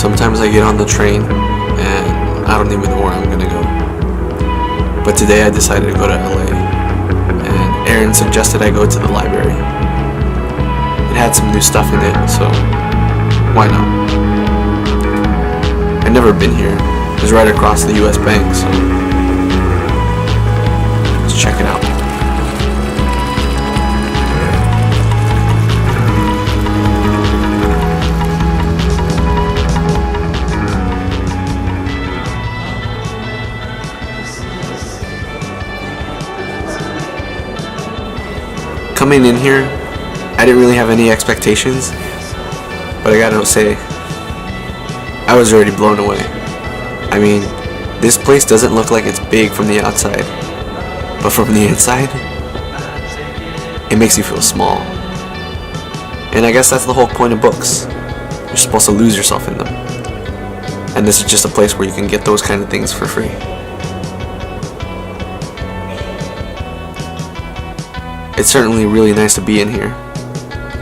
Sometimes I get on the train and I don't even know where I'm gonna go. But today I decided to go to LA, and Aron suggested I go to the library. It had some new stuff in it, so why not? I've never been here. It's right across the US Bank, so let's check it out. Coming in here, I didn't really have any expectations, but I gotta say, I was already blown away. I mean, this place doesn't look like it's big from the outside, but from the inside, it makes you feel small. And I guess that's the whole point of books. You're supposed to lose yourself in them. And this is just a place where you can get those kind of things for free. It's certainly really nice to be in here.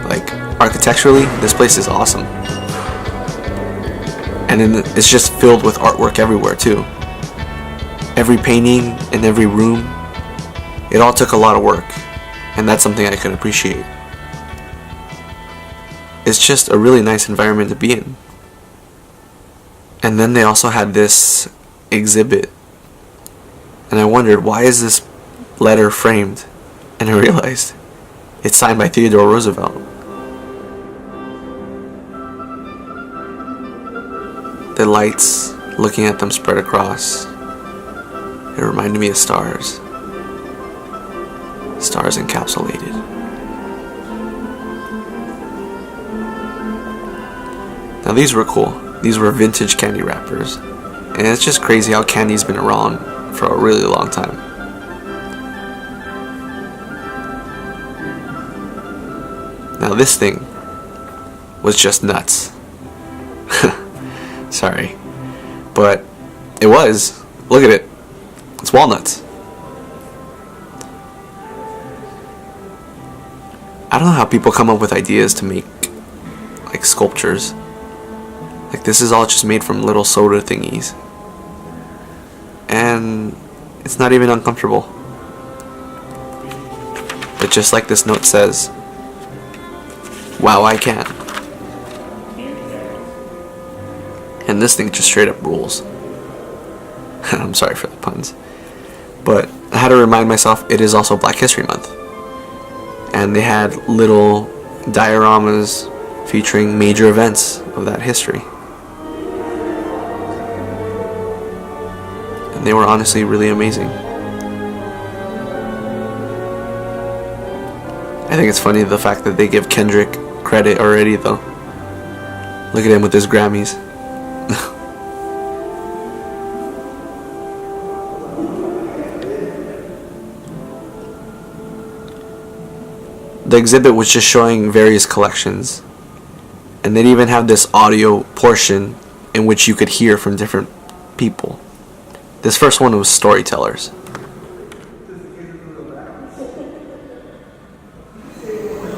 Like, architecturally, this place is awesome. And then it's just filled with artwork everywhere too. Every painting in every room, it all took a lot of work, and that's something I could appreciate. It's just a really nice environment to be in. And then they also had this exhibit, and I wondered, why is this letter framed? And I realized it's signed by Theodore Roosevelt. The lights, looking at them spread across, it reminded me of stars. Stars encapsulated. Now these were cool. These were vintage candy wrappers. And it's just crazy how candy's been around for a really long time. Now this thing was just nuts. Sorry. But it was. Look at it. It's walnuts. I don't know how people come up with ideas to make like sculptures. Like, this is all just made from little soda thingies. And it's not even uncomfortable. But just like this note says, wow, I can. And this thing just straight up rules. I'm sorry for the puns. But I had to remind myself it is also Black History Month. And they had little dioramas featuring major events of that history. And they were honestly really amazing. I think it's funny the fact that they give Kendrick credit already though. Look at him with his Grammys. The exhibit was just showing various collections, and they'd even have this audio portion in which you could hear from different people. This first one was storytellers.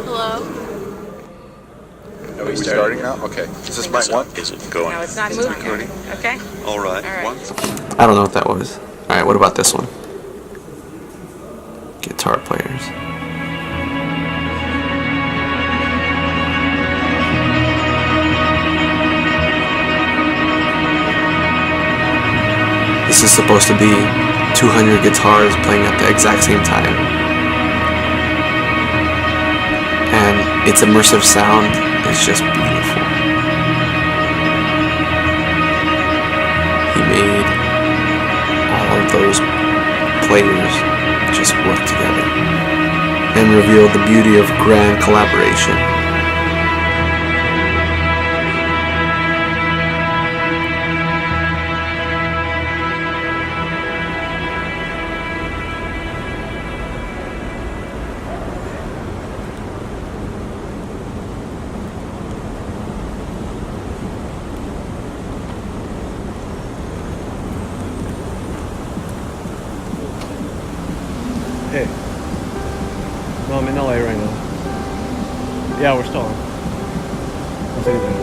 Hello? Are we starting now? Okay. Is this mic one? Is it going? No, it's not moving. Okay? All right. All right. I don't know what that was. Alright, what about this one? Guitar players. This is supposed to be 200 guitars playing at the exact same time. And its immersive sound is just beautiful. He made all of those players just work together and revealed the beauty of grand collaboration. Hey. No, I'm in LA right now. Yeah, we're still on. I'll see you then.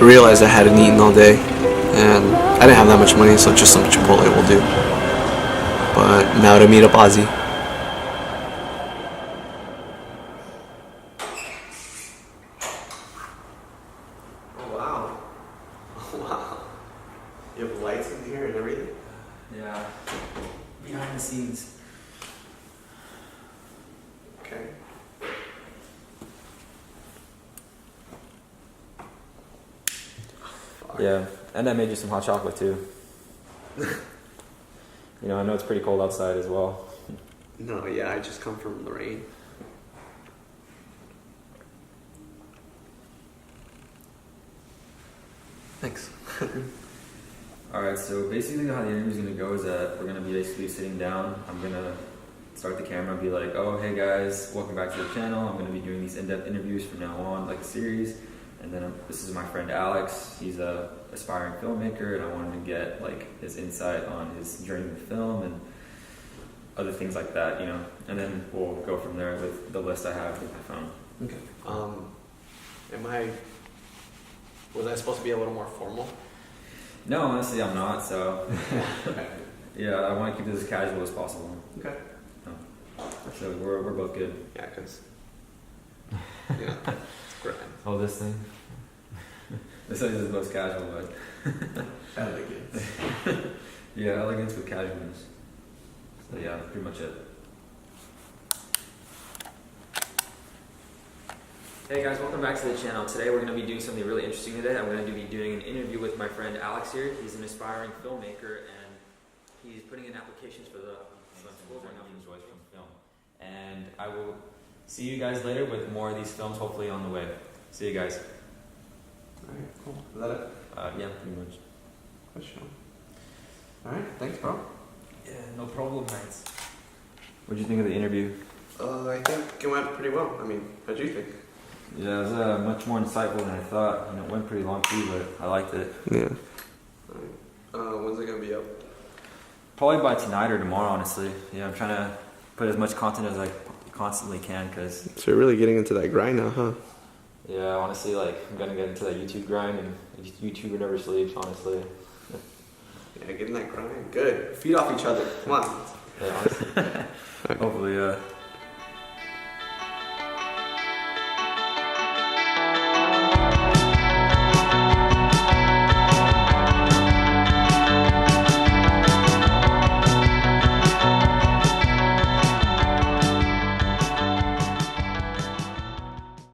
realized I hadn't eaten all day, and I didn't have that much money, so just some Chipotle will do. But now to meet up Ozzy. Oh wow. Oh wow. You have lights in here and everything? Yeah. Behind the scenes. Okay. Yeah, and I made you some hot chocolate too. You know, I know it's pretty cold outside as well. No, yeah, I just come from the rain. Thanks. Alright, so basically how the interview's gonna go is that we're gonna be basically sitting down. I'm gonna start the camera and be like, oh, hey guys, welcome back to the channel. I'm gonna be doing these in-depth interviews from now on, like a series. And then this is my friend Alex. He's a aspiring filmmaker, and I wanted to get like his insight on his journey with film and other things like that, you know. And then we'll go from there with the list I have with my phone. Okay. Was I supposed to be a little more formal? No, honestly, I'm not. So yeah, I want to keep this as casual as possible. Okay. So we're both good. Yeah, because yeah, it's great. Oh, this thing. This is the most casual, but Elegance. yeah, elegance with casualness. So yeah, pretty much it. Hey guys, welcome back to the channel. Today we're going to be doing something really interesting today. I'm going to be doing an interview with my friend Alex here. He's an aspiring filmmaker and he's putting in applications for the schools right now for Joyce from film. And I will see you guys later with more of these films hopefully on the way. See you guys. Alright, cool. Is that it? Yeah, pretty much. Question. Alright, thanks, bro. Yeah, no problem, mates. What did you think of the interview? I think it went pretty well. I mean, how'd you think? Yeah, it was much more insightful than I thought. You know, it went pretty long too, but I liked it. Yeah. Alright. When's it gonna be up? Probably by tonight or tomorrow, honestly. Yeah, I'm trying to put as much content as I constantly can, because... So you're really getting into that grind now, huh? Yeah, honestly, like, I'm gonna get into that YouTube grind, and YouTuber never sleeps, honestly. Yeah, getting that grind. Good. Feed off each other. Come on. Yeah, honestly. Hopefully,